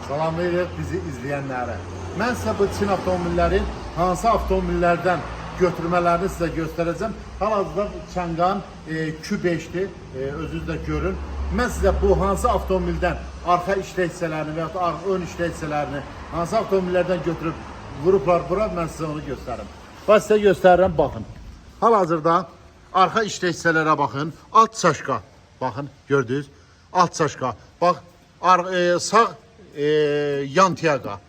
Salamlayırıq bizi izləyənlərə. Mən sizə bu Çin avtomobillərin hansı avtomobillərdən götürmələrini sizə göstərəcəm. Hal-hazırda Çangan Q5'dir, özünüz də görün. Mən sizə bu hansı avtomobildən arxa işlə hissələrini və ya ön işlə hissələrini hansı avtomobillərdən götürüb vurublar bura, mən sizə onu göstərim. Bax sizə göstərirəm, baxın. Hal-hazırda arxa işlə hissələrə baxın. Alt çaşka, baxın, gördünüz. Alt çaşka, bax, sağ yan tiyaqa,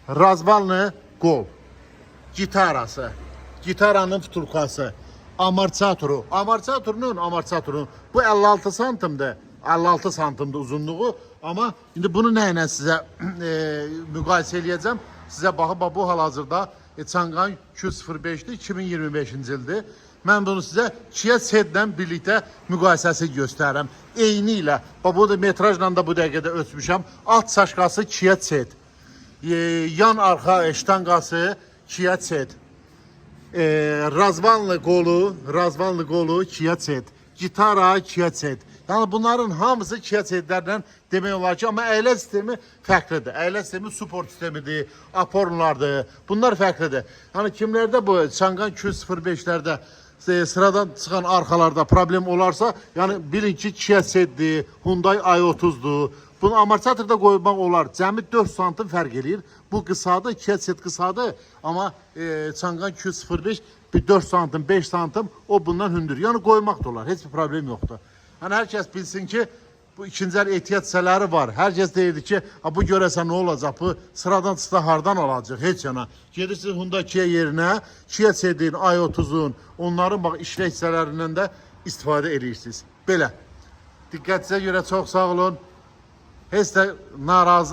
razvallı qol, gitarası, gitaranın vtulkası, amortisatorunun bu 56 santimdir, 56 santimdir uzunluğu, amma indi bunu nə ilə sizə müqayisə eləyəcəm, sizə baxıb bu hal-hazırda Çangan Q05'dir, 2025-ci ildir. Mən bunu sizə Kia Ceed-lə birlikdə müqayisəsi göstərirəm. Eyni ilə, bu da metrajla da bu dəqiqədə ölçmüşəm. Alt çaşkası Kia Ceed. Yan arxa ştanqası Kia Ceed. Razvanlı qolu Kia Ceed. Gitara Kia Ceed. Yəni bunların hamısı Kia Ceed-lərlə demək olar ki, amma əyləc sistemi fərqlidir. Əyləc sistemi support sistemidir, aporlardır. Bunlar fərqlidir. Yəni kimlərdə bu Çangan Q05'lərdə sıradan çıxan arxalarda problem olarsa, yəni bilin ki, Kia Ceed-dir, Hyundai i30'dur. Bunu amortisatorda qoymaq olar. Cəmi 4 santim fərq eləyir. Bu qısadır, Kia Ceed qısadır, amma Çangan Q05 bir 4 santim, 5 santim o bundan hündür. Yəni qoymaq da olar, heç bir problem yoxdur. Yəni hər kəs bilsin ki, bu ikinci əl ehtiyat hissələri var. Hər kəs deyirdi ki, bu görəsən nə olacaq, bu sıradan çıxsa hardan alacaq, heç yana. Gedirsiniz Hyundai Kia yerinə, Kia Ceed'in, i30'un, onların bax işlə hissələrindən də istifadə edirsiniz. Belə, diqqətinizə görə çox sağ olun. Heç də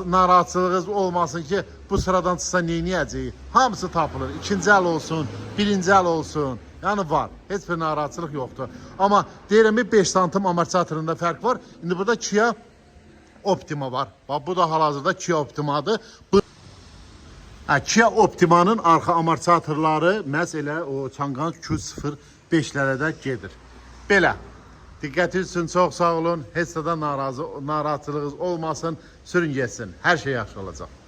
narahatçılığınız olmasın ki, bu sıradan çıxsa neyniyəcəyik? Hamısı tapılır. İkinci əl olsun, birinci əl olsun. Yəni var. Heç bir narahatçılıq yoxdur. Amma deyirəm 5 santim amortisatorunda fərq var. İndi burada Kia Optima var. Bax bu da hal-hazırda Kia Optima'dır. Kia Optima'nın arxa amortisatorları məhz elə o Çangan Q05'lərə də gedir. Belə. Diqqətiniz üçün çox sağ olun. Heç də narahatçılığınız olmasın. Sürün getsin. Hər şey yaxşı olacaq.